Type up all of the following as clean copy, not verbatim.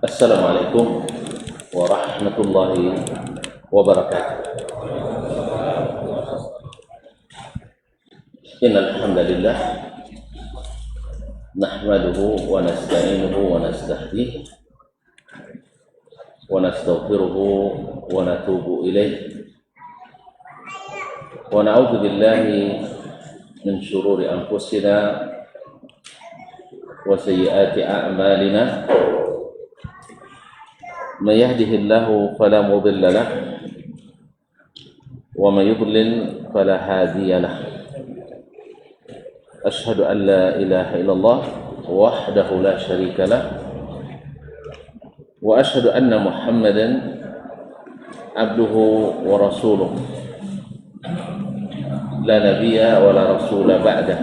Assalamualaikum warahmatullahi wabarakatuh. Innal hamdalillah nahmaduhu wa nasta'inuhu wa nastahdihi wa nastaghfiruhu wa natubu ilayh wa na'udzu billahi min shururi anfusina wa sayyiati a'malina. Man yahdihillahu fala mudilla lahu wa man yudlil fala hadiya lahu. Asyhadu an la ilaha illallah wahdahu la syarika lahu wa asyhadu anna Muhammadan abduhu wa rasuluh la nabiyya wa la rasula ba'dah.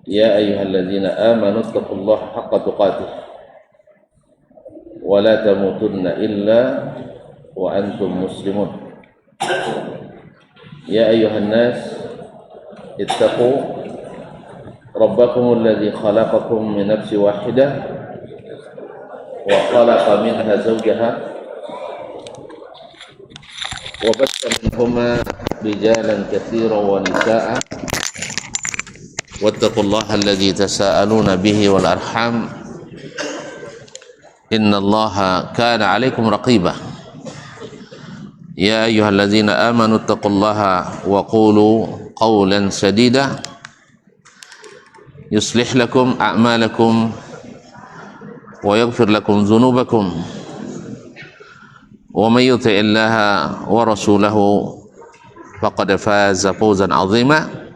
Ya ayyuhalladzina amanu taqullaha haqqa tuqatih wa la tamutunna illa wa antum muslimun. Ya ayyuhan nas ittaqu rabbakum alladhi khalaqakum min nafsin wahidah wa khalaqa minha zawjaha wa bassa minhuma rijalan katsiran wa nisaa'a wattaqullaha alladhi tasaaluna bihi wal arham innallaha kana 'alaikum raqiba. Ya ayyuhalladzina amanu taqullaha wa qulu qawlan sadida yuslih lakum a'malakum wa yaghfir lakum dhunubakum wa may yuti'illaha wa rasulahu faqad faza fawzan 'azima.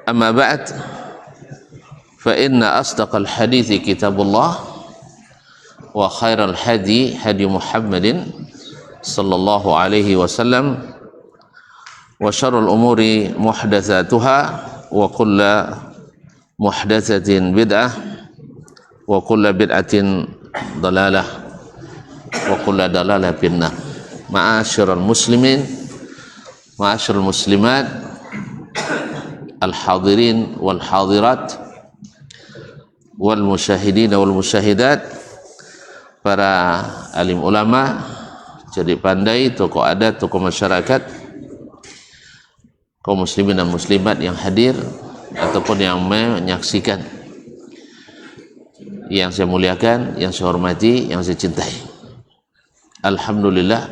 Amma ba'd, fa inna asdaqal hadithi kitabullah wa khairal hadi hadi Muhammadin sallallahu alaihi wasallam wa syarrul umuri muhdatsatuha wa kullu muhdatsatin bid'ah wa kullu bid'atin dalalah wa kullu dalalah finnar. Ma'asyiral muslimin, ma'asyiral muslimat, al-hadirin wal hadirat wal musyahidin wal musyahidat, para alim ulama, cerdik pandai, tokoh adat, tokoh masyarakat, kaum muslimin dan muslimat yang hadir ataupun yang menyaksikan. Yang saya muliakan, yang saya hormati, yang saya cintai, alhamdulillah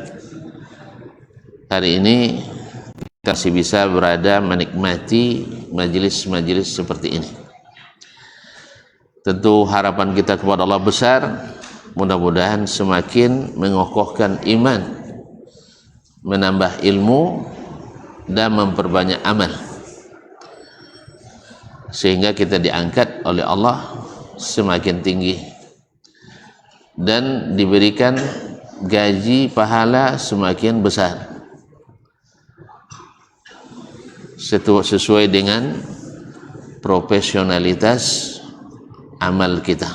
hari ini masih bisa berada menikmati majelis-majelis seperti ini. Tentu harapan kita kepada Allah besar, mudah-mudahan semakin mengokohkan iman, menambah ilmu dan memperbanyak amal, sehingga kita diangkat oleh Allah semakin tinggi dan diberikan gaji pahala semakin besar sesuai dengan profesionalitas amal kita.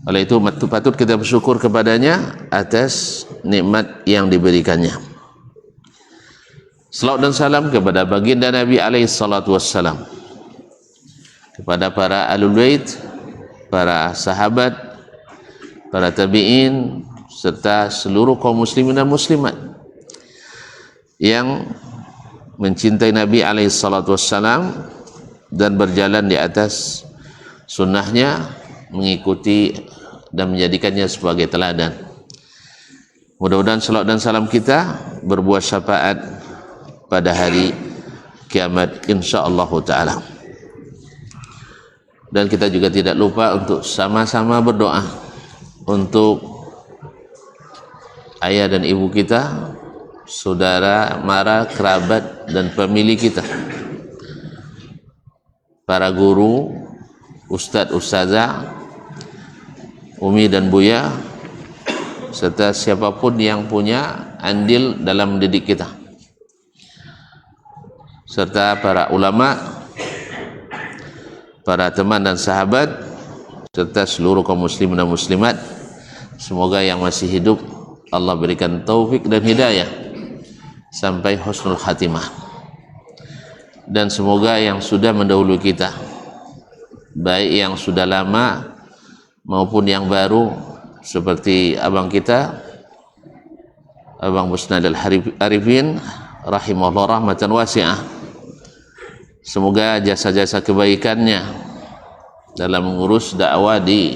Oleh itu patut kita bersyukur kepadanya atas nikmat yang diberikannya. Salawat dan salam kepada baginda Nabi alaihi salatu wassalam, kepada para ahlul bait, para sahabat, para tabi'in, serta seluruh kaum muslimin dan muslimat yang mencintai Nabi alaihi salatu wassalam dan berjalan di atas sunnahnya, mengikuti dan menjadikannya sebagai teladan. Mudah-mudahan salawat dan salam kita berbuah syafaat pada hari kiamat insyaallah ta'ala. Dan kita juga tidak lupa untuk sama-sama berdoa untuk ayah dan ibu kita, saudara, mara, kerabat, dan famili kita, para guru, ustadz, ustazah, umi dan buya, serta siapapun yang punya andil dalam mendidik kita, serta para ulama, para teman dan sahabat, serta seluruh kaum muslimin dan muslimat. Semoga yang masih hidup Allah berikan taufik dan hidayah sampai husnul khatimah. Dan semoga yang sudah mendahului kita, baik yang sudah lama maupun yang baru seperti abang kita, Abang Musnad Al-Arifin rahimahullah rahmatan wasi'ah. Semoga jasa-jasa kebaikannya dalam mengurus dakwah di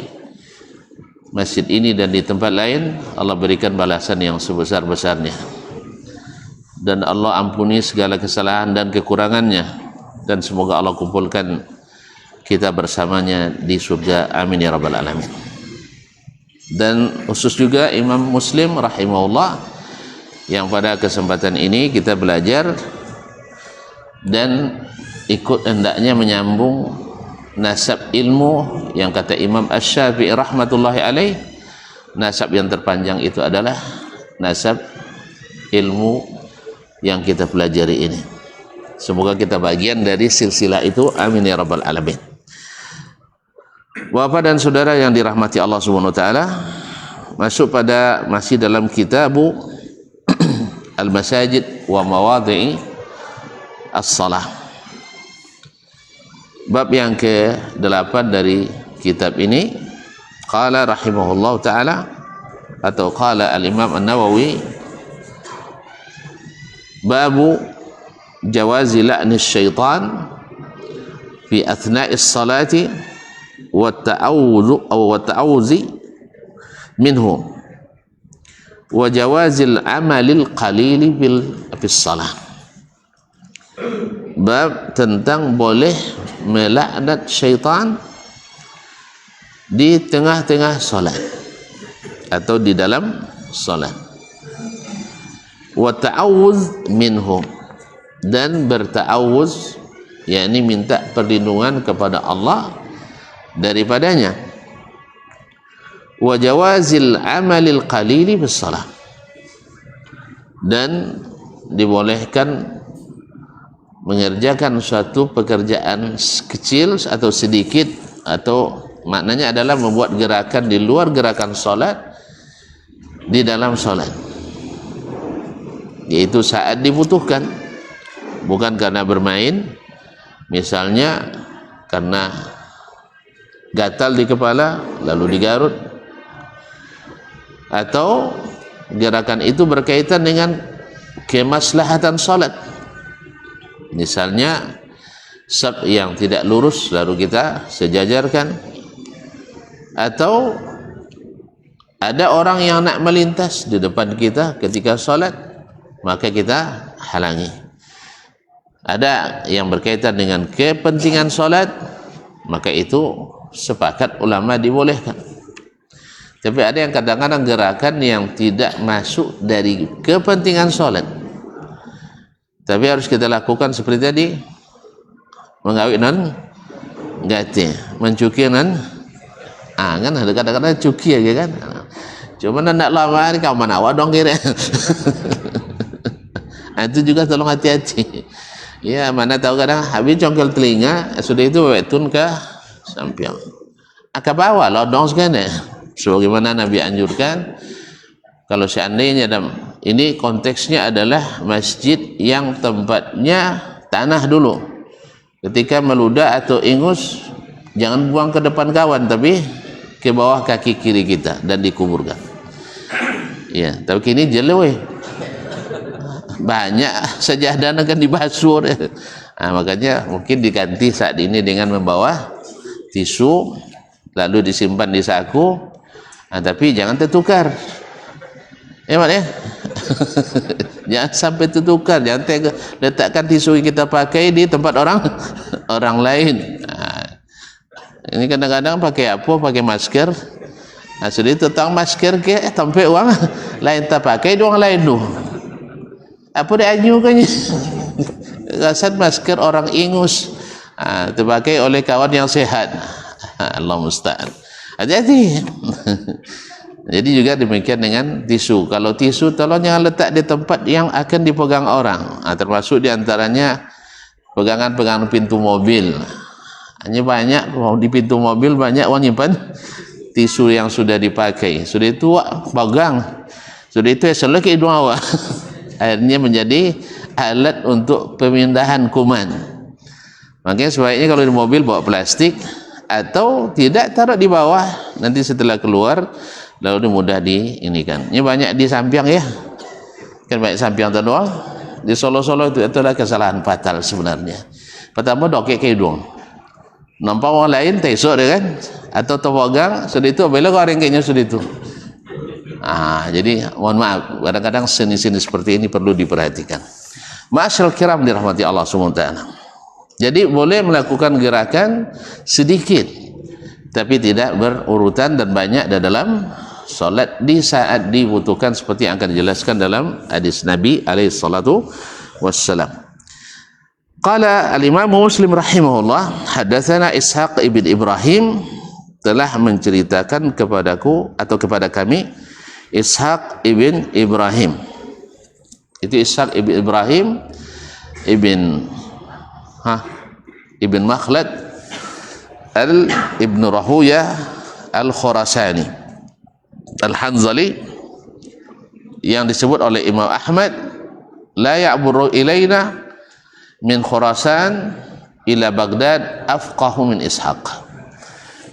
masjid ini dan di tempat lain Allah berikan balasan yang sebesar-besarnya, dan Allah ampuni segala kesalahan dan kekurangannya, dan semoga Allah kumpulkan kita bersamanya di surga, amin ya rabbal alamin. Dan khusus juga Imam Muslim rahimahullah, yang pada kesempatan ini kita belajar dan ikut hendaknya menyambung nasab ilmu yang kata Imam Asy-Syafi'i rahmatullahi alaih, nasab yang terpanjang itu adalah nasab ilmu yang kita pelajari ini. Semoga kita bagian dari silsilah itu, amin ya rabbal alamin. Bapak dan saudara yang dirahmati Allah Subhanahu wa taala, masuk pada masih dalam kitabu Al-Masajid wa Mawadhi'i As-Salah. Bab yang ke-8 dari kitab ini, qala rahimahullah taala, atau qala al-Imam An-Nawawi, babu jawazi la'ni syaitan fi athna'is salati wa ta'awuzi minhu wa jawazil amalil qalili fis salah. Bab tentang boleh melaknat syaitan di tengah-tengah solat atau di dalam solat, wa ta'awuz minhum, dan berta'awuz, yakni minta perlindungan kepada Allah daripadanya, wa jawazil amalil qalili bis salah, dan dibolehkan mengerjakan suatu pekerjaan kecil atau sedikit, atau maknanya adalah membuat gerakan di luar gerakan solat di dalam solat, yaitu saat dibutuhkan, bukan karena bermain, misalnya karena gatal di kepala lalu digarut, atau gerakan itu berkaitan dengan kemaslahatan solat, misalnya saf yang tidak lurus lalu kita sejajarkan, atau ada orang yang nak melintas di depan kita ketika solat maka kita halangi. Ada yang berkaitan dengan kepentingan solat, maka itu sepakat ulama dibolehkan. Tapi ada yang kadang-kadang gerakan yang tidak masuk dari kepentingan solat, tapi harus kita lakukan seperti tadi, mengawik non gati, mencuci non kan ada kadang-kadang cuci aja kan, cuma nak lama ni kau mana awak dong kira. Itu juga tolong hati-hati ya, mana tahu kadang habis congkel telinga sudah itu wetun ke samping ke bawah lodong sekali, sebagaimana Nabi anjurkan. Kalau seandainya ini konteksnya adalah masjid yang tempatnya tanah dulu, ketika meludah atau ingus jangan buang ke depan kawan, tapi ke bawah kaki kiri kita dan dikuburkan ya. Tapi kini jeleweh banyak sajadah akan dibasuh makanya mungkin diganti saat ini dengan membawa tisu lalu disimpan di saku, tapi jangan tertukar Mak ya. Jangan sampai tertukar, jangan letakkan tisu kita pakai di tempat orang lain. Ini kadang-kadang pakai apa? Pakai masker. Sudah tentang masker ke sampai uang lain tak pakai orang lain tu. Apa dia anyu kan? Rasanya masker orang ingus terpakai oleh kawan yang sehat. Allah musta'an. Hati-hati. Jadi juga demikian dengan tisu. Kalau tisu tolong jangan letak di tempat yang akan dipegang orang. Termasuk diantaranya pegangan-pegangan pintu mobil. Hanya banyak di pintu mobil banyak orang nyimpan tisu yang sudah dipakai. Sudah itu pegang. Sudah itu selek hidung awak. Akhirnya menjadi alat untuk pemindahan kuman. Makanya sebaiknya kalau di mobil bawa plastik atau tidak taruh di bawah, nanti setelah keluar lalu mudah diinikan. Ini banyak di Sampiang ya, kan banyak Sampiang tu doang. Di Solo-Solo itu adalah kesalahan fatal sebenarnya. Pertama dokek ke hidung, nampak orang lain tesok dia kan, atau topogang sudah itu bela kau orang kayaknya sudah itu. Jadi mohon maaf, kadang-kadang seni-seni seperti ini perlu diperhatikan. Ma'asyarul kiram dirahmati Allah SWT. Jadi boleh melakukan gerakan sedikit tapi tidak berurutan dan banyak dalam solat di saat dibutuhkan, seperti yang akan dijelaskan dalam hadis Nabi alaihi salatu wassalam. Qala al-Imam Muslim rahimahullah, hadatsana Ishaq ibn Ibrahim, telah menceritakan kepadaku atau kepada kami Ishaq ibn Ibrahim. Itu Ishaq ibn Ibrahim ibn Makhlad ibn Rahuyah al-Khurasani al-Hanzali, yang disebut oleh Imam Ahmad, la ya'buru ilaina min Khurasan ila Baghdad afqahu min Ishaq.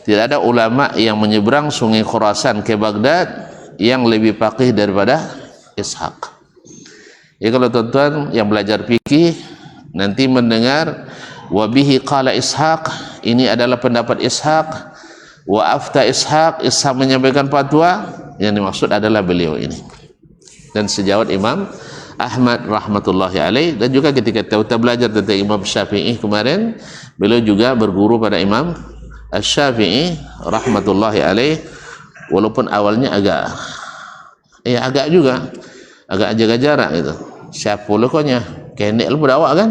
Tidak ada ulama yang menyeberang sungai Khurasan ke Baghdad yang lebih faqih daripada Ishaq. Ya, kalau tuan-tuan yang belajar fikih nanti mendengar wabihi qala Ishaq, ini adalah pendapat Ishaq, wa afta Ishaq, Ishaq menyampaikan fatwa, yang dimaksud adalah beliau ini. Dan sejawat Imam Ahmad rahmatullahi alaih, dan juga ketika kita belajar tentang Imam Syafi'i kemarin, beliau juga berguru pada Imam Syafi'i rahmatullahi alaih, walaupun awalnya agak jaga jarak gitu. Siapa lekonya kendek lu berdawak kan,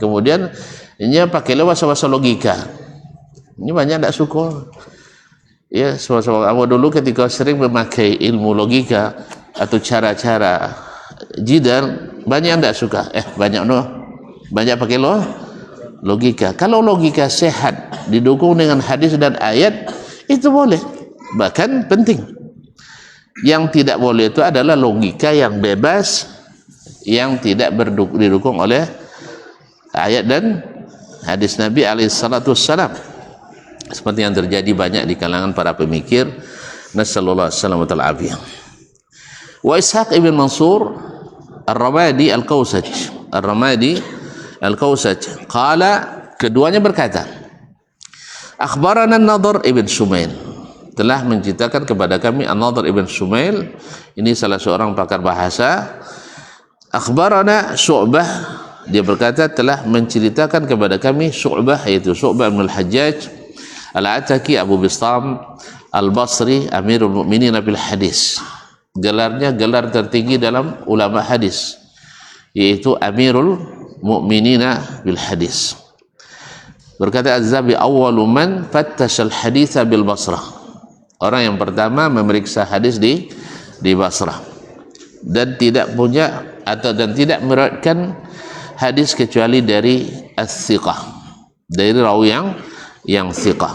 kemudian ini pakai bahasa logika. Ini banyak tak suka ya, sebab awal dulu ketika sering memakai ilmu logika atau cara-cara jidal, banyak yang tak suka. Banyak pakai logika. Kalau logika sehat didukung dengan hadis dan ayat, itu boleh, bahkan penting. Yang tidak boleh itu adalah logika yang bebas, yang tidak didukung oleh ayat dan hadis Nabi alaihi salatu wassalam, seperti yang terjadi banyak di kalangan para pemikir. Nasallallahu alaihi wasallam wa ta'ala. Wa Ishaq ibn Mansur Ar-Ramadi Al-Kausaj qala, keduanya berkata, akhbarana An-Nadhr ibn Shumail, telah menceritakan kepada kami An-Nadhr ibn Shumail, ini salah seorang pakar bahasa. Akhbarana Syu'bah, dia berkata telah menceritakan kepada kami Syu'bah, yaitu Syu'bah bin Al-Hajjaj Al-Ataki Abu Bistam Al-Basri Amirul Mu'minin bil Hadis. Gelarnya gelar tertinggi dalam ulama hadis, yaitu Amirul Mu'minin bil Hadis. Berkata Az-Zabi, awwalu man fattasha al-haditha bil Basrah, orang yang pertama memeriksa hadis di Basrah, dan tidak punya dan tidak meriwayatkan hadis kecuali dari as-siqah, dari rawi yang siqah.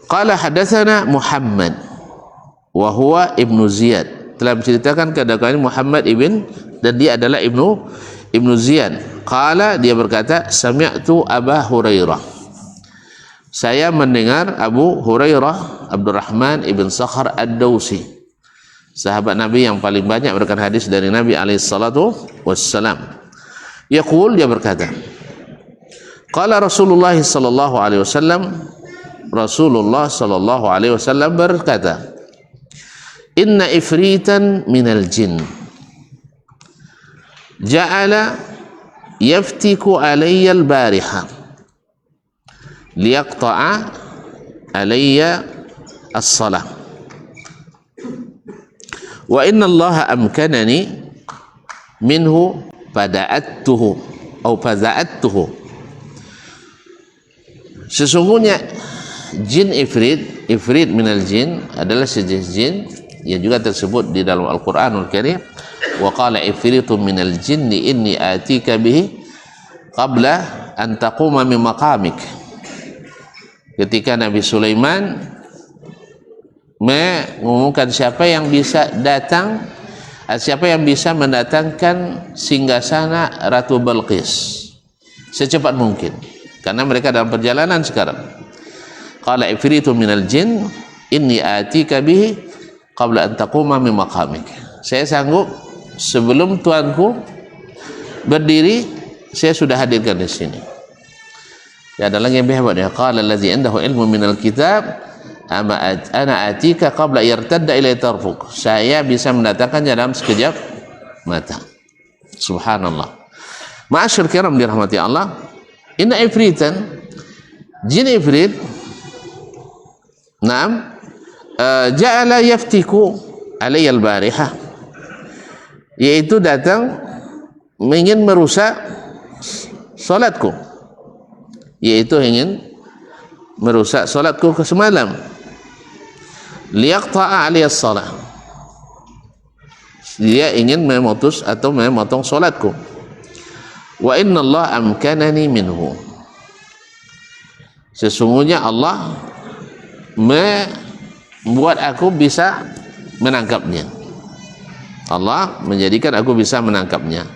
Qala hadatsana Muhammad wa huwa ibnu Ziyad, telah menceritakan kepada kami Muhammad ibn, dan dia adalah ibnu Ziyad. Qala, dia berkata, sami'tu Aba Hurairah, saya mendengar Abu Hurairah Abdurrahman ibn Sakhar Ad-Dawsi, sahabat Nabi yang paling banyak berikan hadis dari Nabi alaihi salatu wassalam. Yaqul, dia berkata, qala Rasulullah sallallahu alaihi wasallam, Rasulullah sallallahu alaihi wasallam berkata, inna ifritan minal jin ja'ala yaftiku alayya al-bariha liyaqta'a alayya as-salah wa inna Allah amkanani minhu fada'attuhu atau faza'attuhu. Sesungguhnya jin ifrit minal jin adalah sejenis jin yang juga tersebut di dalam Al-Qur'anul Karim, wa qala ifritun minal jinni inni atika bihi qabla an taquma min maqamik. Ketika Nabi Sulaiman mengumumkan siapa yang bisa datang, siapa yang bisa mendatangkan singgasana Ratu Balqis secepat mungkin, karena mereka dalam perjalanan sekarang. qala ifritun minal jin inni atika bihi qabla an taquma min maqamik. Saya sanggup sebelum tuanku berdiri, saya sudah hadirkan di sini. Ya, ada lagi yang lebih hebat ya. Qala allazi indahu ilmu minal kitab ana atika qabla yartadda ilai tarfuk. Saya bisa mendatangkannya dalam sekejap mata. Subhanallah. Ma'asyur kiram dirahmati Allah, inna ifritan, jin ifrit, naam, ja'ala yaftiku alayya al-bariha, yaitu datang ingin merusak salatku, yaitu ingin merusak salatku ke semalam. Liyaqta'a alayya as-salah, dia ingin memutus atau memotong salatku. Wa inna Allah amkanani minhu, sesungguhnya Allah membuat aku bisa menangkapnya. Allah menjadikan aku bisa menangkapnya.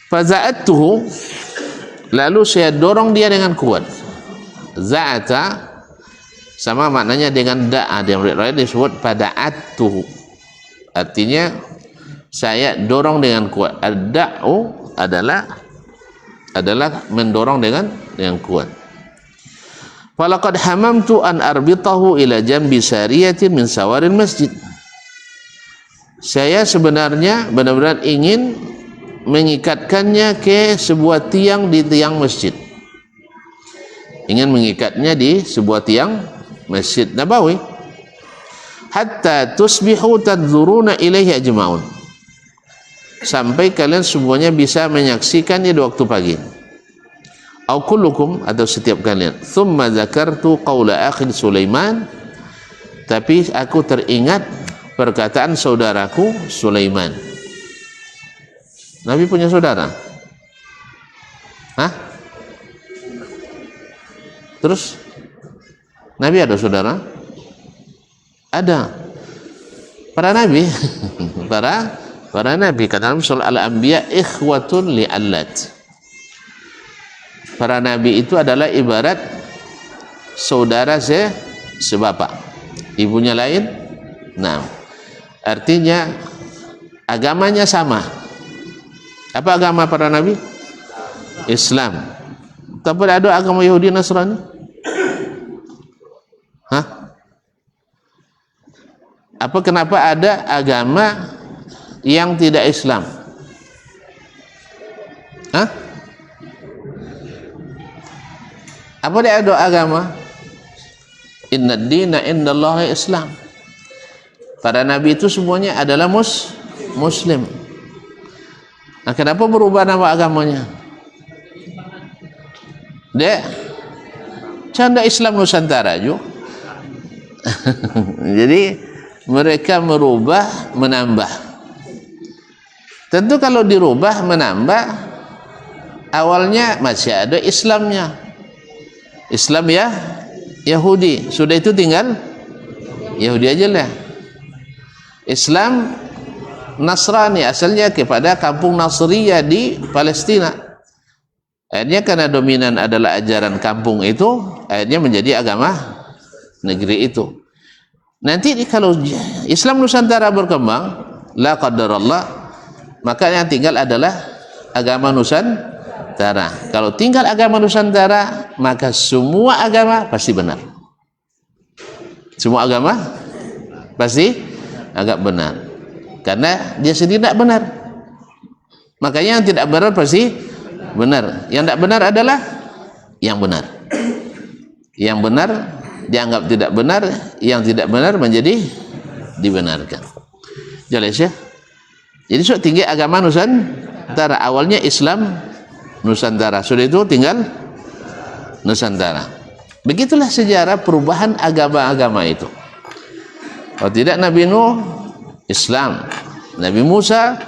Faza'attuhu, lalu saya dorong dia dengan kuat. Za'ata sama maknanya dengan da'a, yang disebut pada atuhu, artinya saya dorong dengan kuat. Ad-da'u adalah mendorong dengan kuat. Falaqad hamamtu an arbitahu ila jambi sariyatin min sawaril masjid. Saya sebenarnya benar-benar ingin mengikatkannya ke sebuah tiang di tiang masjid. Ingin mengikatnya di sebuah tiang Masjid Nabawi. Hatta tusbihu tadzuruna ilaihi ajma'un, sampai kalian semuanya bisa menyaksikannya di waktu pagi. Au kullukum, atau setiap kalian. Thumma zakartu qawla akhi Sulaiman, tapi aku teringat perkataan saudaraku Sulaiman. Nabi punya saudara? Hah? Terus Nabi ada saudara? Ada. Para nabi para nabi, kata dalam surah Al-Anbiya, ikhwatun li'allat. Para nabi itu adalah ibarat saudara sebapak, ibunya lain. Nah, artinya agamanya sama. Apa agama para nabi? Islam. Tapi ada agama Yahudi Nasrani? Hah? Apa kenapa ada agama yang tidak Islam? Hah? Apa dia ada agama? Inna ad-dina indallahi Islam. Para nabi itu semuanya adalah muslim. Nah, kenapa berubah nama agamanya? Dia canda Islam Nusantara juga. Jadi mereka merubah menambah. Tentu kalau dirubah menambah, awalnya masih ada Islamnya, Islam ya Yahudi, sudah itu tinggal Yahudi aja lah. Islam Nasrani asalnya kepada kampung Nasriyah di Palestina. Akhirnya karena dominan adalah ajaran kampung itu, akhirnya menjadi agama negeri itu. Nanti kalau Islam Nusantara berkembang, la qadarallah, maka yang tinggal adalah agama Nusantara. Kalau tinggal agama Nusantara, maka semua agama pasti benar. Semua agama pasti agak benar, karena dia sendiri tidak benar. Makanya yang tidak benar pasti benar. Yang tidak benar adalah yang benar. Yang benar dianggap tidak benar, yang tidak benar menjadi dibenarkan. Jelas ya? Jadi so tinggi agama Nusantara, awalnya Islam Nusantara, sudah itu tinggal Nusantara. Begitulah sejarah perubahan agama-agama itu. Kalau tidak, Nabi Nuh Islam, Nabi Musa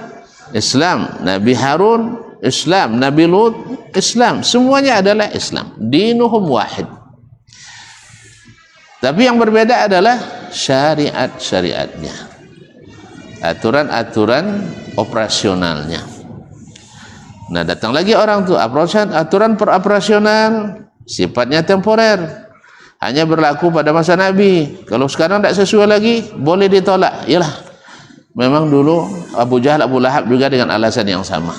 Islam, Nabi Harun Islam, Nabi Lut Islam, semuanya adalah Islam. Dinuhum wahid. Tapi yang berbeda adalah syariat-syariatnya, aturan-aturan operasionalnya. Nah, datang lagi orang tuh aturan peroperasional sifatnya temporer. hanya berlaku pada masa Nabi. Kalau sekarang tidak sesuai lagi, boleh ditolak. Yalah, memang dulu Abu Jahal, Abu Lahab juga dengan alasan yang sama.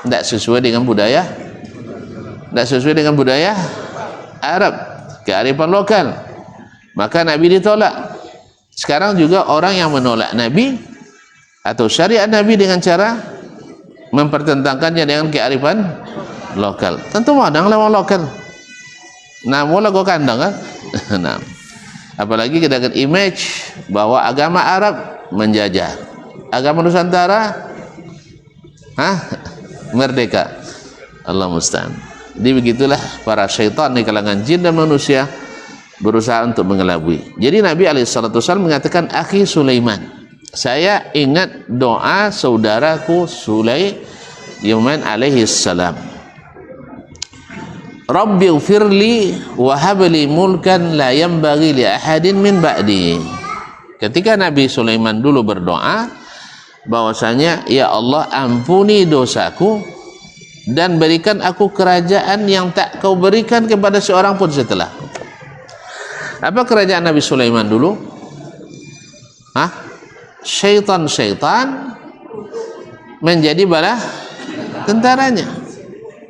Tidak sesuai dengan budaya, tidak sesuai dengan budaya Arab, kearifan lokal, maka Nabi ditolak. Sekarang juga orang yang menolak Nabi atau syariat Nabi dengan cara mempertentangkannya dengan kearifan lokal, tentu madang lawan lokal. Nah, mula kau kandang kan? Nah, apalagi kita dengan image bahwa agama Arab menjajah, agama Nusantara merdeka. Allah musta'an. Jadi begitulah para syaitan di kalangan jin dan manusia berusaha untuk mengelabui. Jadi Nabi SAW mengatakan, akhi Sulaiman, saya ingat doa saudaraku Sulaiman alaihi salam, Rabbighfirli wa habli mulkan la yanbaghi li ahadin min ba'di. Ketika Nabi Sulaiman dulu berdoa bahwasanya, ya Allah, ampuni dosaku dan berikan aku kerajaan yang tak kau berikan kepada seorang pun setelahku. Apa kerajaan Nabi Sulaiman dulu? Syaitan-syaitan menjadi bala tentaranya,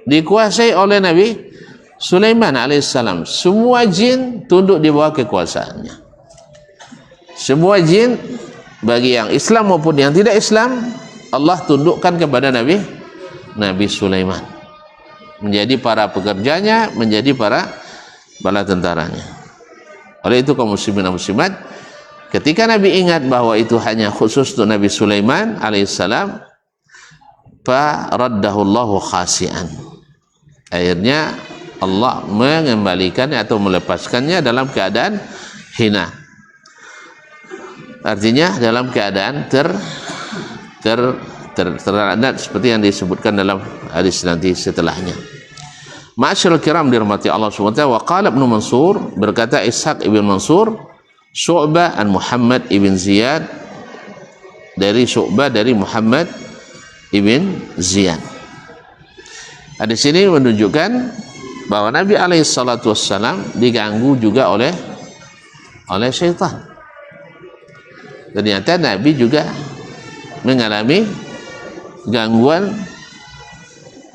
dikuasai oleh Nabi Sulaiman alaihissalam. Semua jin tunduk di bawah kekuasaannya. Semua jin, bagi yang Islam maupun yang tidak Islam, Allah tundukkan kepada Nabi Sulaiman, menjadi para pekerjanya, menjadi para bala tentaranya. Oleh itu kaum muslimin dan muslimat, ketika Nabi ingat bahwa itu hanya khusus untuk Nabi Sulaiman alaihissalam, fa raddahullahu khasian. Akhirnya Allah mengembalikannya atau melepaskannya dalam keadaan hina. Artinya dalam keadaan terlanjut seperti yang disebutkan dalam hadis nanti setelahnya. Ma'asyiral kiram dirahmati Allah SWT. Wa qala Ibnu Mansur, berkata Ishaq ibn Mansur, Syu'bah an Muhammad ibn Ziyad, dari Syu'bah dari Muhammad ibn Ziyad. Hadis ini menunjukkan bahwa Nabi SAW diganggu juga oleh syaitan. Ternyata Nabi juga mengalami gangguan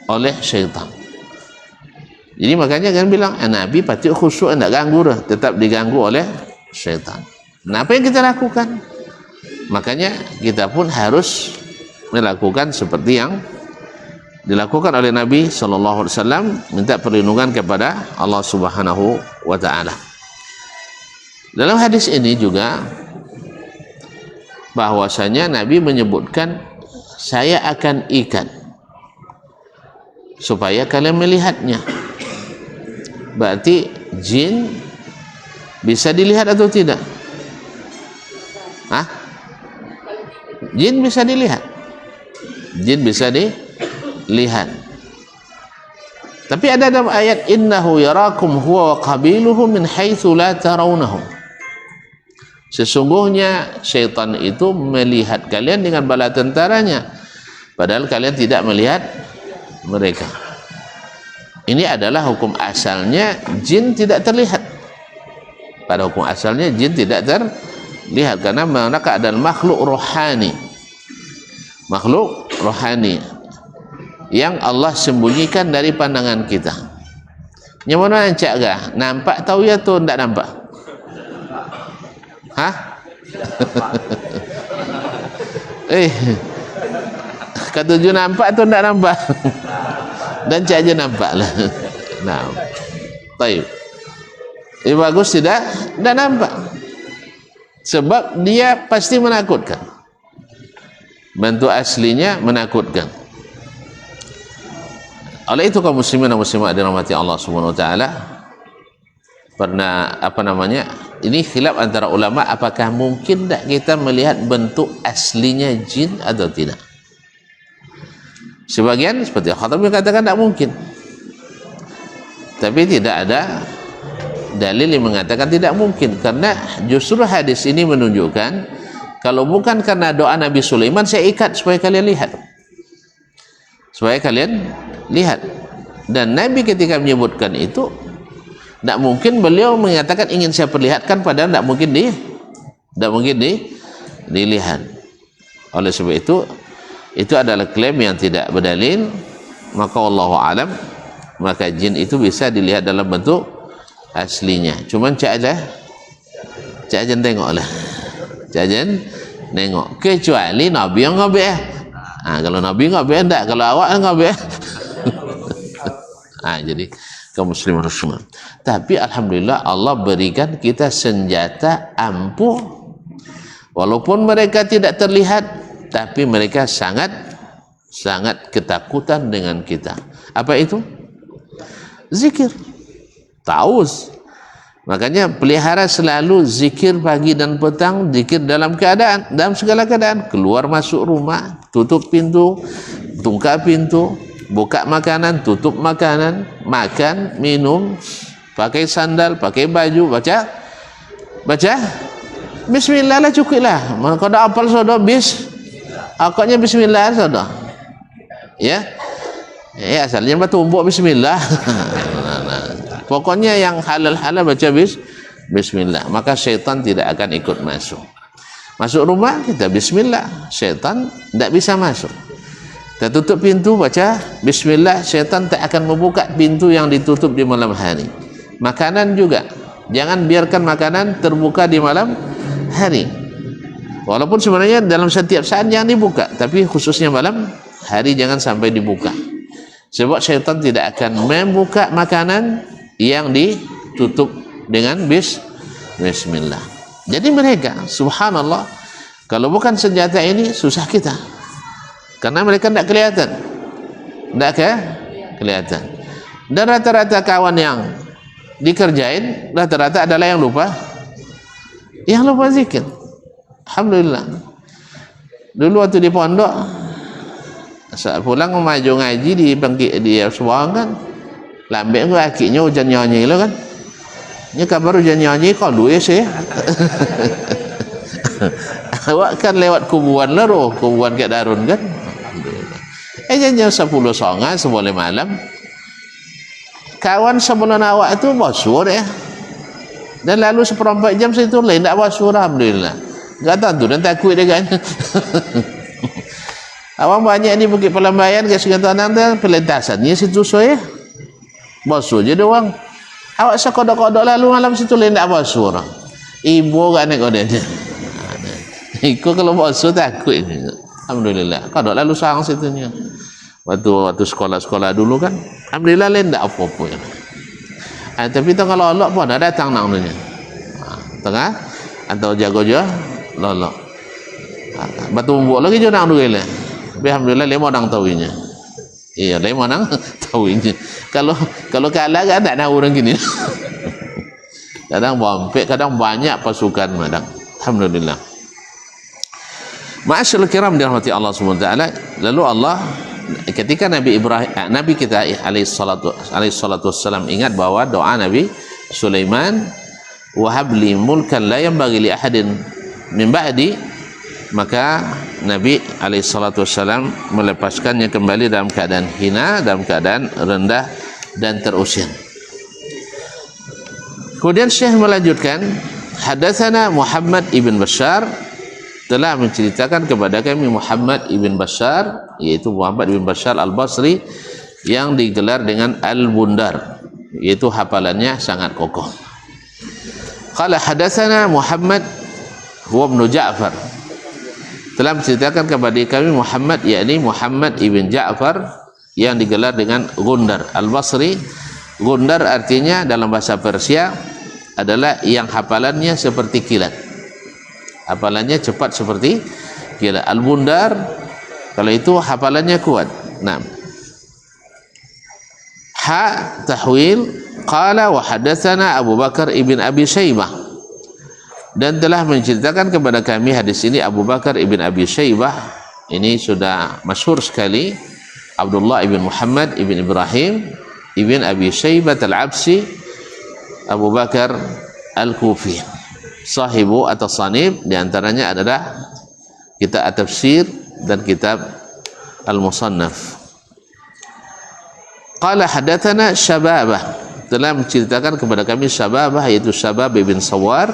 oleh syaitan. Jadi makanya kan bilang, Nabi pasti khusyuk, tidak ganggu dah, tetap diganggu oleh syaitan. Nah, apa yang kita lakukan? Makanya kita pun harus melakukan seperti yang dilakukan oleh Nabi SAW, minta perlindungan kepada Allah Subhanahu wa Ta'ala. Dalam hadis ini juga bahwasanya Nabi menyebutkan, saya akan ikat supaya kalian melihatnya. Berarti jin bisa dilihat atau tidak? Jin bisa dilihat. Jin bisa dilihat. Tapi ada dalam ayat, innahu yarakum huwa wa qabiluhu min haitsu la tarawnahum. Sesungguhnya syaitan itu melihat kalian dengan bala tentaranya, padahal kalian tidak melihat mereka. Ini adalah hukum asalnya, jin tidak terlihat. Pada hukum asalnya jin tidak terlihat, karena mereka adalah makhluk rohani. Makhluk rohani yang Allah sembunyikan dari pandangan kita. Yang mana encak gah? Nampak tahu ya tu tidak nampak? Ketujuh nampak atau tidak nampak? Dan cak aja nampak lah. Nah, baik. Bagus tidak nampak. Sebab dia pasti menakutkan. Bentuk aslinya menakutkan. Oleh itu kaum muslimin dan muslimat dirahmati Allah Subhanahu wa Ta'ala, pernah ini khilaf antara ulama, apakah mungkin tak kita melihat bentuk aslinya jin atau tidak. Sebagian seperti Khatib mengatakan tak mungkin, tapi tidak ada dalil yang mengatakan tidak mungkin, karena justru hadis ini menunjukkan kalau bukan karena doa Nabi Sulaiman, saya ikat supaya kalian lihat. Dan Nabi ketika menyebutkan itu Tidak mungkin beliau mengatakan ingin saya perlihatkan, padahal tidak mungkin dilihat. Oleh sebab itu adalah klaim yang tidak berdalil. Maka wallahu alam, maka jin itu bisa dilihat dalam bentuk aslinya. Cuman cak aja tengoklah. Cak aja nengok. Kecuali Nabi yang ngabih. Kalau Nabi ngabih enggak, kalau awak ngabih. Jadi kaum muslimin semua. Tapi alhamdulillah Allah berikan kita senjata ampuh. Walaupun mereka tidak terlihat, tapi mereka sangat ketakutan dengan kita. Apa itu? Zikir. Taus. Makanya pelihara selalu zikir pagi dan petang, zikir dalam segala keadaan. Keluar masuk rumah, tutup pintu, buka pintu, buka makanan, tutup makanan, makan, minum, pakai sandal, pakai baju, baca bismillah lah, cukup lah. Kalau ada apal sudah akaknya bismillah sudah. Ya asalnya bertumbuk bismillah. Pokoknya yang halal baca bismillah, maka syaitan tidak akan ikut masuk rumah kita bismillah, syaitan tidak bisa masuk. Kita tutup pintu, baca bismillah, syaitan tak akan membuka pintu yang ditutup di malam hari. Makanan juga, jangan biarkan makanan terbuka di malam hari. Walaupun sebenarnya dalam setiap saat jangan dibuka, tapi khususnya malam hari jangan sampai dibuka. Sebab syaitan tidak akan membuka makanan yang ditutup dengan bismillah. Jadi mereka, subhanallah, kalau bukan senjata ini susah kita. Karena mereka tidak kelihatan. Dan rata-rata kawan yang dikerjain, rata-rata adalah yang lupa zikir. Alhamdulillah. Dulu waktu di pondok, saat pulang maju ngaji di bangkit di Subang kan, lambat aku akhirnya hujan nyanyi lah kan. Ini kabar hujan nyanyi kau duit sih. Awak kan lewat kubuan lah roh, kubuan Kek Darun kan. Jam 10 songan seboleh malam. Kawan sebelum awak itu bosur ya. Dan lalu seperempat jam situ lain tak bosur, alhamdulillah. Enggak tahu dan takut dia kan. Awak banyak di Bukit Pelambayan ke Sungai Tanang tu pelintasannya situ saya. Bosur je doang. Awak sekodok-kodok lalu malam situ lain tak bosur. Ibu kan nak dia. Ikut kalau bosur takut ini. Alhamdulillah. Kodok lalu sang situnya. Waktu sekolah-sekolah dulu kan, alhamdulillah lain tak apa-apa ya. Tapi tu kalau Allah pun ada datang namanya. Tengah atau jago je lolok. Batu umbuk lagi je nang dulu lah. Alhamdulillah lima orang tahunya. Iya, lima orang tahunya. Kalau kalah kan tak tahu orang gini. Kadang bompek, kadang banyak pasukan madang. Alhamdulillah. Ma'asyiral kiram dirahmati Allah Subhanahu wa taala. Lalu Allah ketika Nabi kita alaihi salatu wassalam ingat bahwa doa Nabi Sulaiman, wahabli mulkan la yanbaghi li ahadin min ba'di, maka Nabi alaihi salatu wassalam melepaskannya kembali dalam keadaan hina, dalam keadaan rendah dan terusir. Kemudian Syekh melanjutkan, hadatsana Muhammad ibn Bashar, telah menceritakan kepada kami Muhammad ibn Bashar, yaitu Muhammad ibn Bashar al-Basri, yang digelar dengan Al-Bundar, yaitu hafalannya sangat kokoh. Qala hadatsana Muhammad huwa ibn Ja'far, telah menceritakan kepada kami Muhammad, yakni Muhammad ibn Ja'far, yang digelar dengan Gundar al-Basri. Gundar artinya dalam bahasa Persia adalah yang hafalannya seperti kilat, hafalannya cepat seperti kilat. Al-Bundar kalau itu hafalannya kuat. Nah, tahwil qala wa hadatsana Abu Bakar ibn Abi Syaibah, dan telah menceritakan kepada kami hadis ini Abu Bakar ibn Abi Syaibah. Ini sudah masyhur sekali. Abdullah ibn Muhammad ibn Ibrahim ibn Abi Syaibah al-Absi, Abu Bakar al-Kufi, sahibu at-Tasanib, di antaranya adalah kitab at-Tafsir dan kitab al-Musannaf. Qala hadatsana Syababah, telah menceritakan kepada kami Syababah, yaitu Syabab ibn Sawar,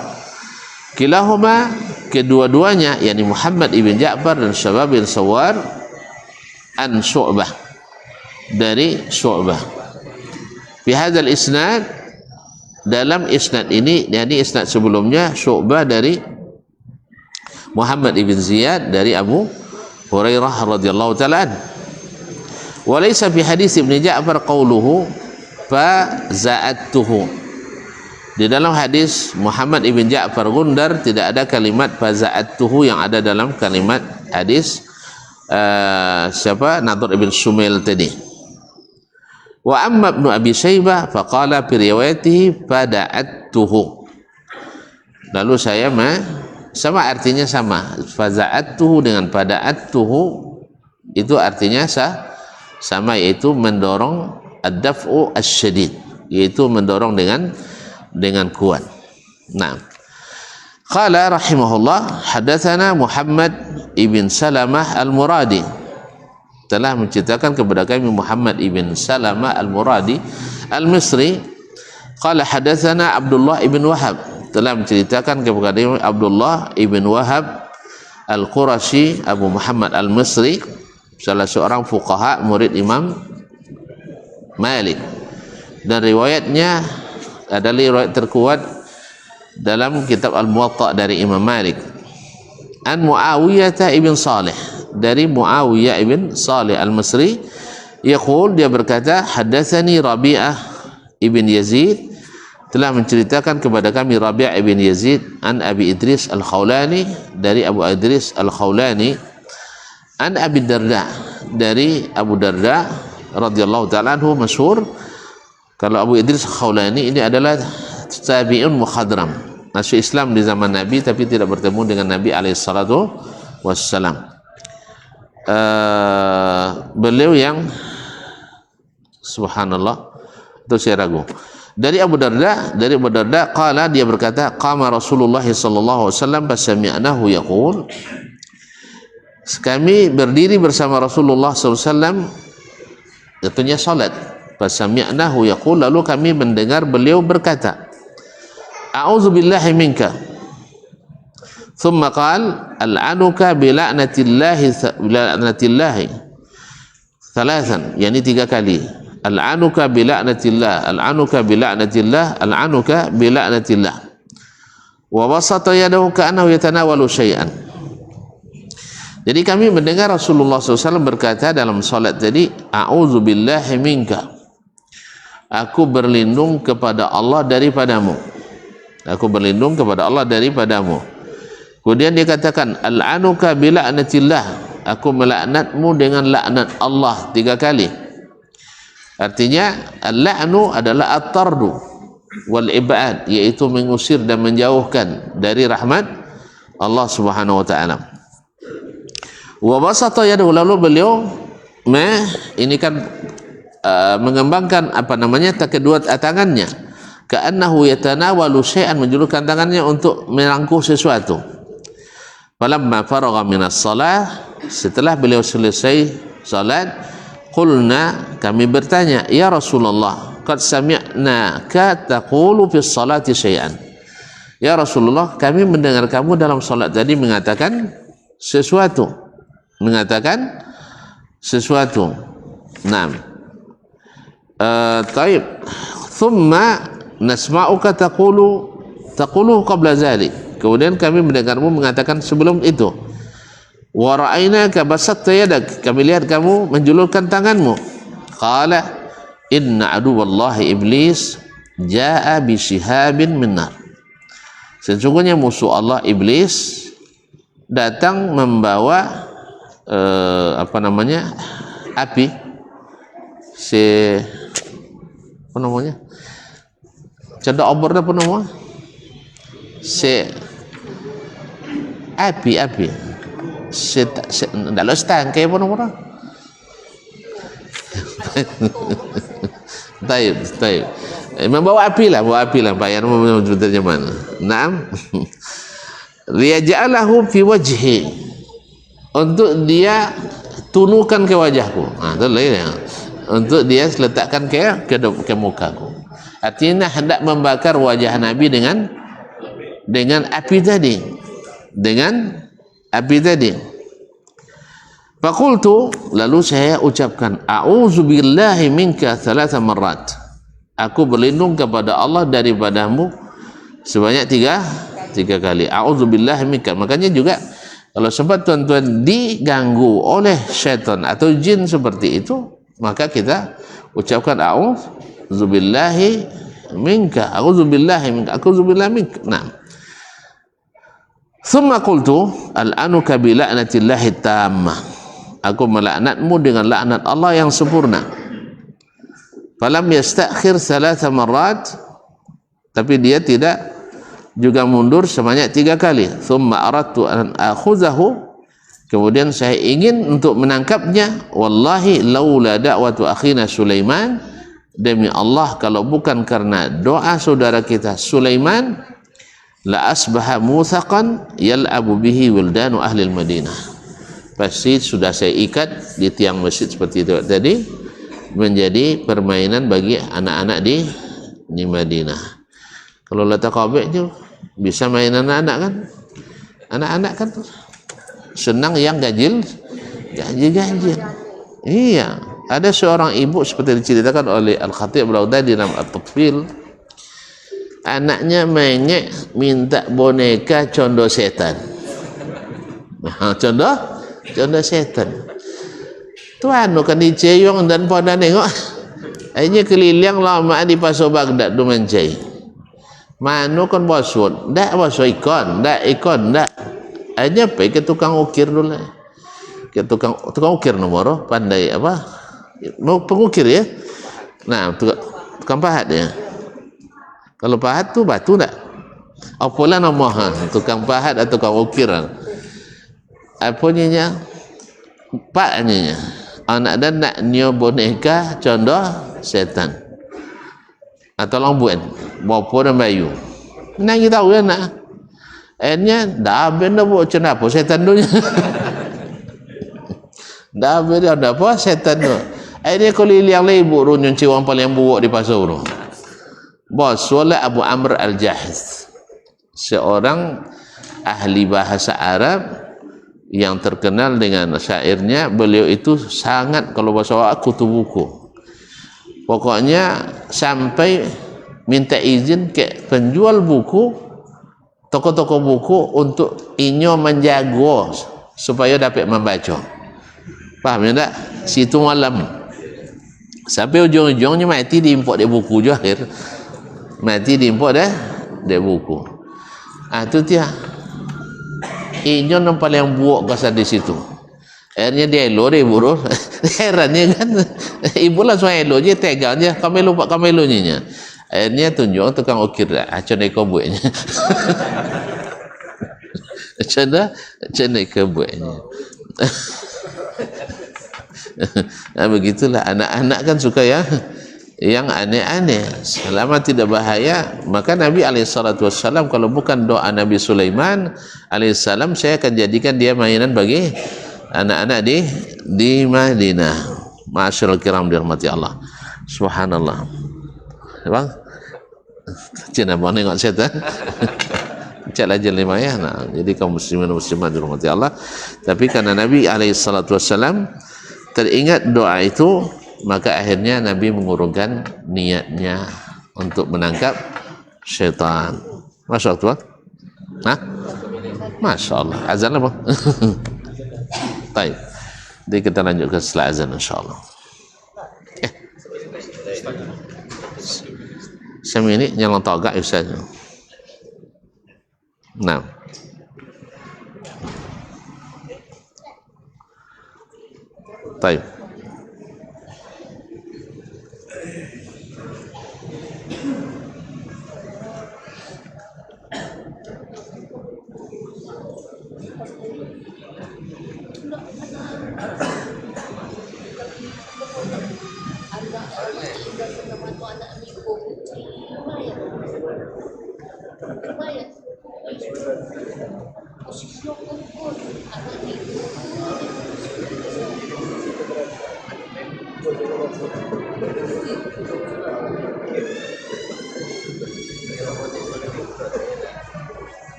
kilahuma, kedua-duanya, yakni Muhammad ibn Ja'far dan Syabab ibn Sawar, an Syu'bah, dari Syu'bah. Fi hadzal isnad, dalam isnad ini, yakni isnad sebelumnya, Syu'bah dari Muhammad ibn Ziyad dari Abu Hurairah radhiyallahu ta'ala anhu. Wa laysa fi hadis Ibn Ja'far qawluhu fa za'attuhu. Di dalam hadis Muhammad ibn Ja'far Gundar tidak ada kalimat fa za'attuhu yang ada dalam kalimat hadis Nadir ibn Shumail tadi. Wa amma Ibnu Abi Syaibah faqala fi riwayatihi fa da'attuhu. Lalu saya sama artinya sama. Fa za'attuhu dengan fa da'attuhu itu artinya sama, yaitu mendorong ad-daf'u asy-syadid, yaitu mendorong dengan kuat. Nah, qala rahimahullah hadatsana Muhammad ibn Salamah al-Muradi, telah menceritakan kepada kami Muhammad ibn Salamah al-Muradi al-Misri. Qala hadatsana Abdullah ibn Wahab, telah menceritakan kepada kami Abdullah ibn Wahab al-Qurashi Abu Muhammad al-Misri, salah seorang fuqaha murid Imam Malik, dan riwayatnya adalah riwayat terkuat dalam kitab Al-Muwatta dari Imam Malik. An Muawiyah ibn Salih, dari Muawiyah ibn Salih al-Misri, yaqul, dia berkata, hadatsani Rabi'ah ibn Yazid, telah menceritakan kepada kami Rabi'ah ibn Yazid, an Abi Idris al-Khawlani, dari Abu Idris al-Khawlani, an Abi Darda, dari Abu Darda radhiyallahu ta'ala anhu, masyhur. Kalau Abu Idris al-Khawlani ini adalah tabi'un mukhadram, masuk Islam di zaman Nabi tapi tidak bertemu dengan Nabi alaihi salatu wassalam. Beliau yang subhanallah, itu saya ragu. Dari Abu Darda qala, dia berkata, qama Rasulullah sallallahu alaihi wasallam fasami'nahu yaqul, kami berdiri bersama Rasulullah sallallahu alaihi wasallam, tentunya salat. Fasami'nahu yaqul, lalu kami mendengar beliau berkata, a'udzu billahi minka. Thumma qala, al'anuka bila'natillahi thalathan, yani 3 kali. Al'anuka bila'natillah, al'anuka bila'natillah, al'anuka bila'natillah. Wa basata yadahu ka'annahu yatanawalu syai'an. Jadi kami mendengar Rasulullah SAW berkata dalam salat tadi, a'udzu billahi minka, aku berlindung kepada Allah daripadamu, aku berlindung kepada Allah daripadamu. Kemudian dia katakan, al'anuka bila'natillah, aku melaknatmu dengan laknat Allah 3 kali. Artinya al-la'nu adalah at-tardu wal ibad, yaitu mengusir dan menjauhkan dari rahmat Allah Subhanahu wa taala. Wa basata yadahu, lalu beliau ini kan mengembangkan kedua tangannya, ka'annahu yatanawalu syai'an, menjulurkan tangannya untuk merangkuh sesuatu. Falamma faragha minas shalah, setelah beliau selesai salat, qulna, kami bertanya, ya Rasulullah, qad sami'naka taqulu fi sholati syai'an, ya Rasulullah, kami mendengar kamu dalam salat tadi mengatakan sesuatu. Naam. Taib. Thumma nasma'uka taqulu qabla zalik, kemudian kami mendengarmu mengatakan sebelum itu. Wa ra'ainaka basatta yadak, kami lihat kamu menjulurkan tanganmu. Qala inna aduwallahi iblis jaa bi shihabin min nar, sesungguhnya musuh Allah iblis datang membawa api, cedok obor apa namanya, api dalam setangkai apa namanya. Taib membawa api lah Pak Yan, mau terjemahan. Naam. Liyaj'alahu fi wajhi, untuk dia tunukan ke wajahku. Itu lain, untuk dia letakkan ke mukaku. Artinya hendak membakar wajah Nabi dengan api tadi, dengan api tadi. Faqultu, lalu saya ucapkan, a'udzubillahi minka 3 marrat. Aku berlindung kepada Allah daripadamu sebanyak tiga kali. A'udzubillahi minka. Makanya juga kalau sempat tuan-tuan diganggu oleh syaitan atau jin seperti itu, maka kita ucapkan a'udzubillahi minka, a'udzubillahi minka, a'udzubillahi minka. Nah, thumma qultu al'anuka bi la'natillahi tammah. Aku melaknatmu dengan laknat Allah yang sempurna. Falam yastakhir 3 marrat, tapi dia tidak juga mundur sebanyak 3 kali. Thumma aradtu an akhuzahu, kemudian saya ingin untuk menangkapnya. Wallahi laula da'watu akhina Sulaiman, demi Allah kalau bukan karena doa saudara kita Sulaiman, la asbaha muthaqan yal'abu bihi wildanu ahli Madinah. Pasti sudah saya ikat di tiang masjid seperti itu tadi, menjadi permainan bagi anak-anak di Madinah. Kalau letak kabeh tu bisa main anak-anak kan? Anak-anak kan senang yang ganjil. Iya, ada seorang ibu seperti diceritakan oleh Al-Khatib Al-Baghdadi dalam At-Tatfil, anaknya menyek minta boneka condo setan. Condo setan. Tuan kan diceyong dan pada nengok. Akhirnya keliling lama di pasar Baghdad tu mencai. Manu kan bosut, dak bosut ikon, dak. Akhirnya pergi ke tukang ukir dulu. Ke tukang ukir nomor pandai apa? Mau pengukir ya. Nah, tukang pahat ya. Kalau pahat tu batu tak? Apalah nama tukang pahat atau tukang ukir? Apa nyinya? Pak nyinya. Anak dan nak nyo boneka contoh setan. Atau lambuan, bapa dan bayu. Menang kita tahu ya nak. Akhirnya dah benda buat cenah apa setan tu. Dah benda apa setan tu. Akhirnya kalau liang ibu runyun ciwang paling buruk di pasar tu. Bos wala Abu Amr Al-Jahiz, seorang ahli bahasa Arab yang terkenal dengan syairnya. Beliau itu sangat, kalau bahasa Arab, kutu buku. Pokoknya sampai minta izin ke penjual buku, toko-toko buku, untuk inyo menjago supaya dapat membaca. Faham tak? Situ malam sampai ujung-ujungnya mati diimport dia buku je akhir. Mati diimport dia buku. Itu dia. Inyo nampak yang buak kasar di situ. Akhirnya dia elo dia buruk. Herannya kan, ibu langsung elo je, tegang je, kamelo pak kamelo nya. Akhirnya tunjuk tukang ukir dah, acon ekor buatnya. Acon ekor buatnya. Nah, begitulah anak-anak kan suka ya yang aneh-aneh. Selama tidak bahaya, maka Nabi SAW, kalau bukan doa Nabi Sulaiman alaihissalam, saya akan jadikan dia mainan bagi anak-anak di Madinah. Ma'asyiral kiram dirahmati Allah. Subhanallah. Bang, cina bang nengok setan. Cak aja lima ya. Nah, jadi kaum muslimin dan muslimat dirahmati Allah. Tapi karena Nabi SAW teringat doa itu, maka akhirnya Nabi mengurungkan niatnya untuk menangkap syaitan. Masya Allah. Hah? Masya Allah. Azan apa? Baik. Jadi kita lanjutkan setelah azan insyaAllah. Semi ini yang tahu agak Ustaz. Nah. Baik.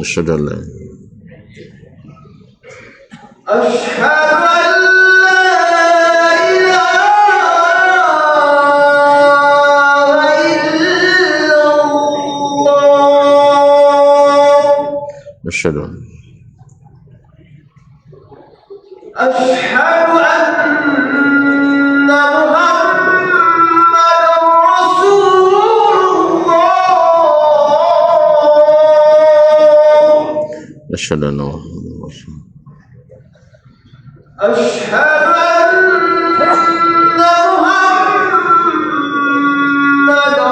أشهد أن لا أشهد أن أشهد أن محمدا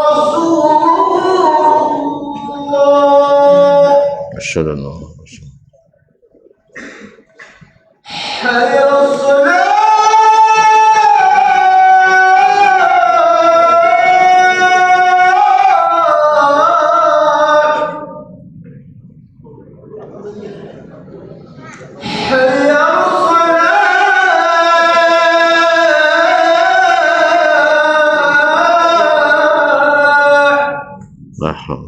رسول أشهد أن محمدا رسول لا حول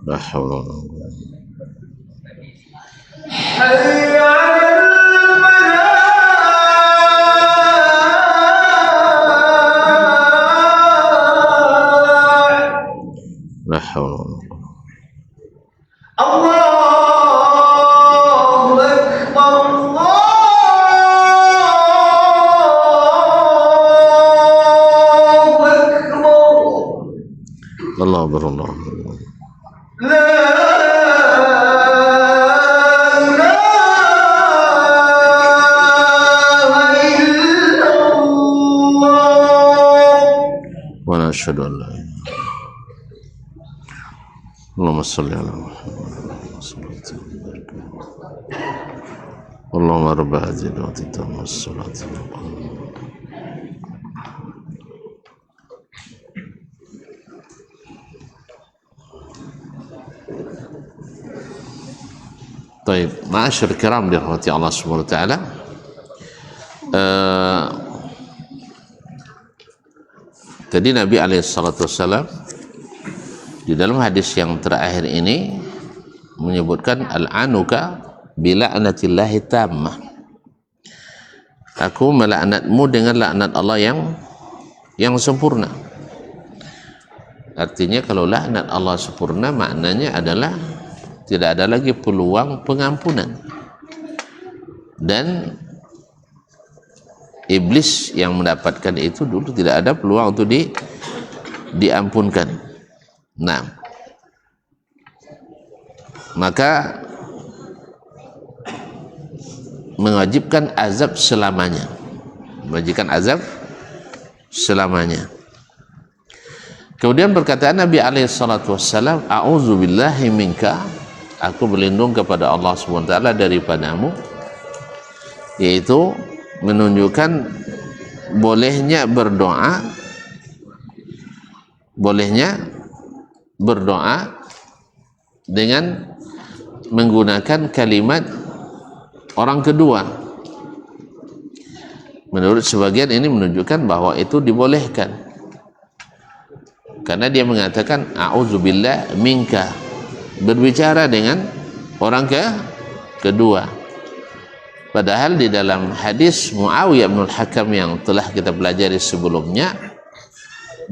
لا حول ولا قوة لا حول ولا قوة الله أكبر الله أكبر وأنا أشهد أن لا إله إلا الله. اللهم صل على محمد اللهم رب هذه الدعوة التامة والصلاة طيب معاشر الكرام dirahmati Allah Subhanahu wa taala, tadi Nabi alaihissalatu wassalam di dalam hadis yang terakhir ini menyebutkan al-anuka bila'natillahi tammah, aku melaknatmu dengan laknat Allah yang sempurna. Artinya kalau laknat Allah sempurna maknanya adalah tidak ada lagi peluang pengampunan, dan iblis yang mendapatkan itu dulu tidak ada peluang untuk diampunkan. Nah, maka mewajibkan azab selamanya, mewajibkan azab selamanya. Kemudian perkataan Nabi alaihi salatu wassalam, a'udzubillahi minka, aku berlindung kepada Allah Subhanahu wa taala daripadamu, yaitu menunjukkan bolehnya berdoa dengan menggunakan kalimat orang kedua. Menurut sebagian ini menunjukkan bahwa itu dibolehkan, karena dia mengatakan a'udzubillah minka, berbicara dengan orang kedua. Padahal di dalam hadis Muawiyah bin Al-Hakam yang telah kita pelajari sebelumnya,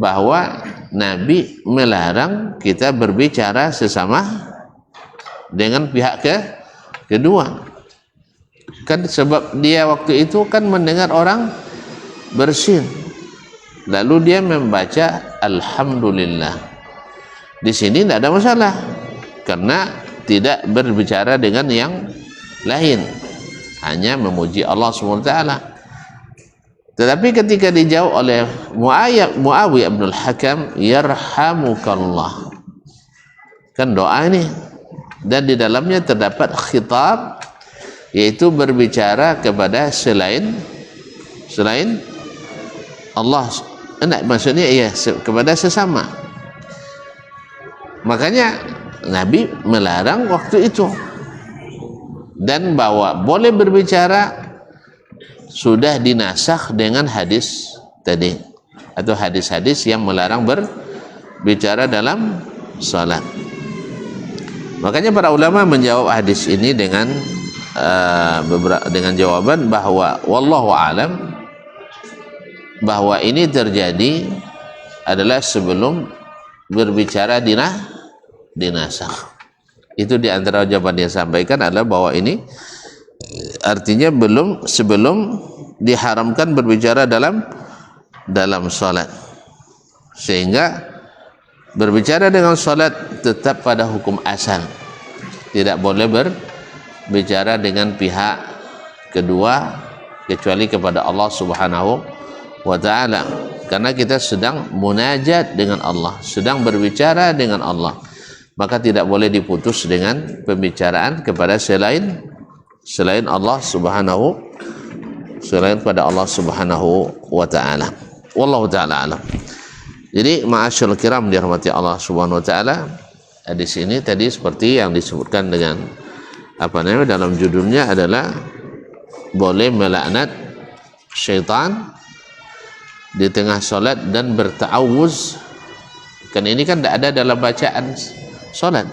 bahwa Nabi melarang kita berbicara sesama dengan pihak kedua. Kan sebab dia waktu itu kan mendengar orang bersin, lalu dia membaca alhamdulillah. Di sini tidak ada masalah karena tidak berbicara dengan yang lain, hanya memuji Allah SWT. Tetapi ketika dijawab oleh Muawiyah bin Al-Hakam, yarhamukallah, kan doa ini, dan di dalamnya terdapat khitab, yaitu berbicara kepada selain Allah. Maksudnya iya, kepada sesama. Makanya Nabi melarang waktu itu, dan bahwa boleh berbicara sudah dinasakh dengan hadis tadi, atau hadis-hadis yang melarang berbicara dalam salat. Makanya para ulama menjawab hadis ini dengan jawaban bahwa wallahu alam, bahwa ini terjadi adalah sebelum berbicara dinasakh. Itu di antara jawaban yang sampaikan adalah bahwa ini artinya sebelum diharamkan berbicara dalam salat, sehingga berbicara dengan salat tetap pada hukum asal, tidak boleh berbicara dengan pihak kedua kecuali kepada Allah Subhanahu wa taala, karena kita sedang munajat dengan Allah, sedang berbicara dengan Allah, maka tidak boleh diputus dengan pembicaraan kepada selain Allah selain pada Allah Subhanahu wa taala. Wallahu taala alam. Jadi ma'asyiral kiram dirahmati Allah Subhanahu wa taala, di sini tadi seperti yang disebutkan dengan dalam judulnya adalah boleh melaknat syaitan di tengah salat dan berta'awuz. Kan ini kan tidak ada dalam bacaan salat.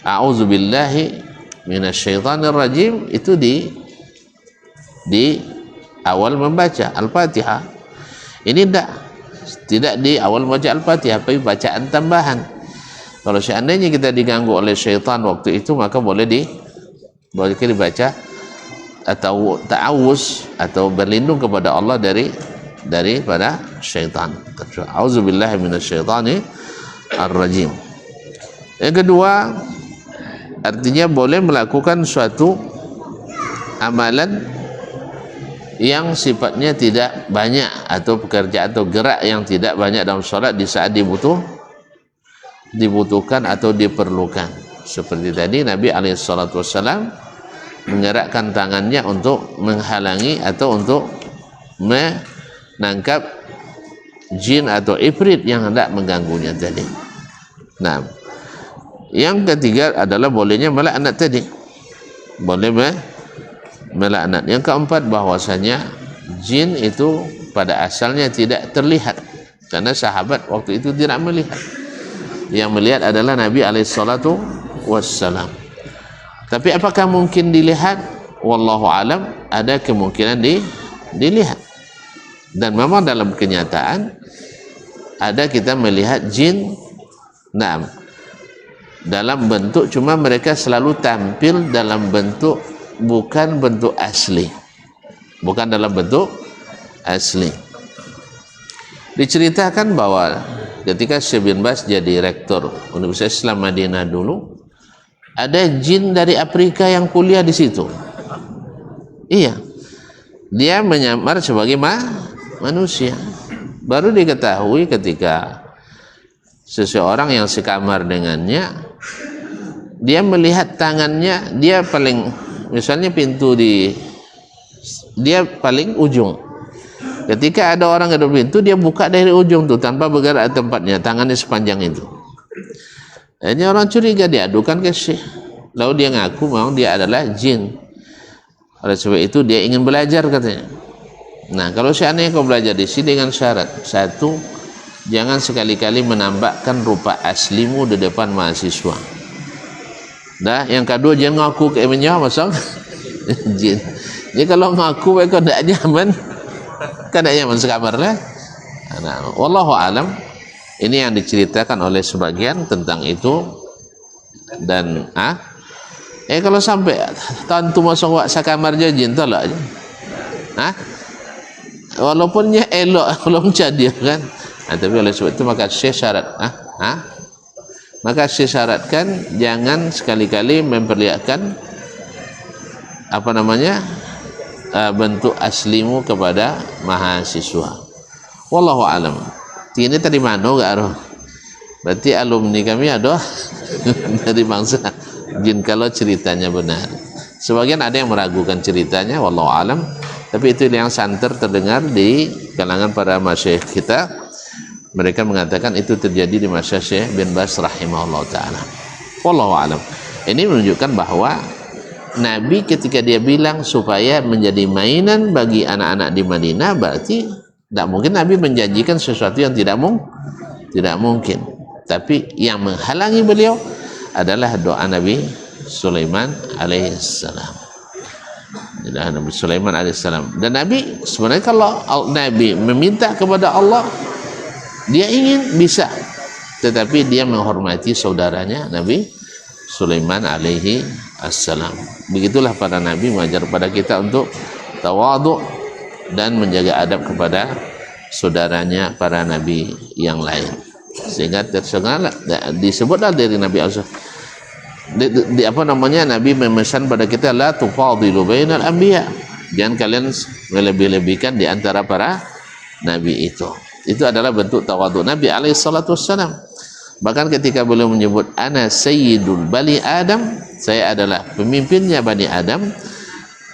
A'udzubillahi minasyaitonir rajim, itu di awal membaca Al-Fatihah. Ini tidak di awal membaca Al-Fatihah, tapi bacaan tambahan. Kalau seandainya kita diganggu oleh syaitan waktu itu, maka boleh dibaca atau ta'awuz atau berlindung kepada Allah daripada syaitan. A'udzubillahi minasyaitonir rajim. Yang kedua, artinya boleh melakukan suatu amalan yang sifatnya tidak banyak, atau pekerjaan atau gerak yang tidak banyak dalam salat di saat dibutuhkan atau diperlukan. Seperti tadi Nabi alaihissalam menggerakkan tangannya untuk menghalangi atau untuk menangkap jin atau ifrit yang hendak mengganggunya tadi. Nah, yang ketiga adalah bolehnya melaknat tadi, boleh melaknat. Yang keempat, bahwasanya jin itu pada asalnya tidak terlihat, karena sahabat waktu itu tidak melihat. Yang melihat adalah Nabi alaihissalatu wassalam. Tapi apakah mungkin dilihat? Wallahu alam, ada kemungkinan dilihat. Dan memang dalam kenyataan ada kita melihat jin, dalam bentuk, cuma mereka selalu tampil dalam bentuk bukan bentuk asli, bukan dalam bentuk asli. Diceritakan bahwa ketika Syekh bin Baz jadi rektor Universitas Islam Madinah dulu, ada jin dari Afrika yang kuliah di situ. Iya, dia menyamar sebagai manusia. Baru diketahui ketika seseorang yang sekamar dengannya, dia melihat tangannya, dia paling, misalnya pintu dia paling ujung. Ketika ada orang ada pintu, dia buka dari ujung tuh tanpa bergerak tempatnya, tangannya sepanjang itu. Akhirnya orang curiga, dia adukan ke Syekh. Lalu dia ngaku memang dia adalah jin. Oleh sebab itu dia ingin belajar katanya. Nah, kalau seandainya kau belajar di sini dengan syarat, satu, jangan sekali-kali menampakkan rupa aslimu di depan mahasiswa. Dah, yang kedua, jangan ngaku ke menjawab masuk jin. Jadi kalau ngaku mereka tidak nyaman, kan tidak nyaman sekamar lah. Nah, wallahu alam, ini yang diceritakan oleh sebagian tentang itu. Dan kalau sampai tantu masuk sekamar je jin tolak je. Walaupun nya elok belum jadi kan. Tapi oleh sebab itu maka Syekh syarat maka Syekh syaratkan jangan sekali-kali memperlihatkan bentuk aslimu kepada mahasiswa. Wallahu alam. Ini tadi mana gak roh? Berarti alumni kami ada dari bangsa jin kalau ceritanya benar. Sebagian ada yang meragukan ceritanya, wallahu alam. Tapi itu yang santer terdengar di kalangan para masyayikh kita. Mereka mengatakan itu terjadi di masa Syekh bin Baz rahimahullah ta'ala. Wallahu alam. Ini menunjukkan bahwa Nabi ketika dia bilang supaya menjadi mainan bagi anak-anak di Madinah, berarti tidak mungkin Nabi menjanjikan sesuatu yang tidak mungkin. Tapi yang menghalangi beliau adalah doa Nabi Sulaiman alaihissalam. Nabi Sulaiman alaihissalam. Dan Nabi sebenarnya kalau Nabi meminta kepada Allah, dia ingin bisa, tetapi dia menghormati saudaranya Nabi Sulaiman alaihi assalam. Begitulah para Nabi mengajar pada kita untuk tawadhu dan menjaga adab kepada saudaranya para Nabi yang lain. Sehingga disebutlah dari Nabi Allah. Nabi memesan pada kita la tufadilu bainal anbiya. Jangan kalian melebih-lebihkan di antara para nabi itu. Itu adalah bentuk tawadhu Nabi alaihi salatu wassalam. Bahkan ketika beliau menyebut ana sayyidul bani Adam, saya adalah pemimpinnya Bani Adam.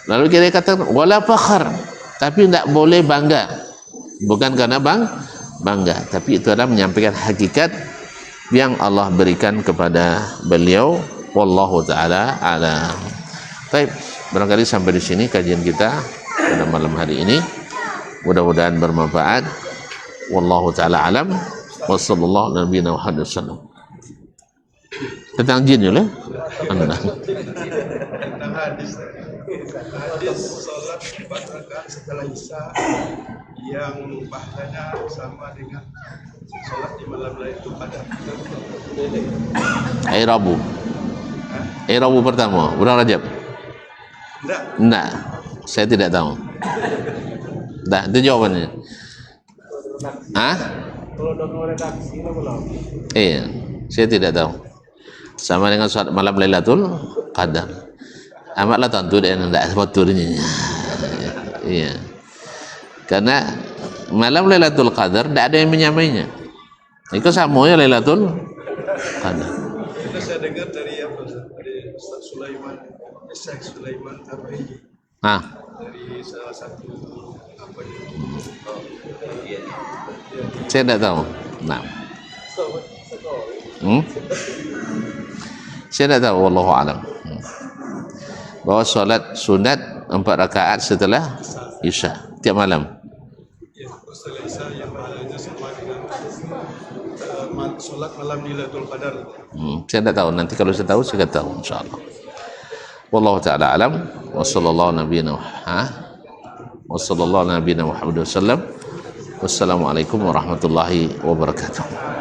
Lalu kita katakan wala fakhar, tapi tidak boleh bangga. Bukan karena bangga, tapi itu adalah menyampaikan hakikat yang Allah berikan kepada beliau. Wallahu ta'ala a'lam. Baik, barangkali sampai di sini kajian kita pada malam hari ini. Mudah-mudahan bermanfaat. Wallahu ta'ala a'lam. Wa sallallahu ala nabiyina Muhammad sallallahu. Tentang jin ya? Tentang hadis salat 4 rakaat setelah Isya yang pahalanya sama dengan salat di malam Lailatul Qadar. Hari Rabu. Rabu pertama, bulan Rajab? Enggak. Saya tidak tahu. Enggak, itu jawabannya. Iya, saya tidak tahu. Sama dengan salat malam Lailatul Qadar. Amatlah tentu dia tidak beturnya. Iya. Karena malam Lailatul Qadar tidak ada yang menyamainya. Itu samanya Lailatul Qadar. Itu saya dengar dari Ustaz Sulaiman, Syekh Sulaiman Tabrizi. Dari salah satu saya tidak tahu. Saya tidak tahu, wallahu a'lam. Bahwa solat sunat 4 rakaat setelah Isya tiap malam. Ya, setelah Isya yang pahalanya sama dengan solat malam Lailatul Qadar. Saya tidak tahu. Nanti kalau saya tahu, saya tahu insyaallah. Wallahu ta'ala alam. Wa sallallahu nabiyana Muhammad wasallam. Wassalamualaikum warahmatullahi wabarakatuh.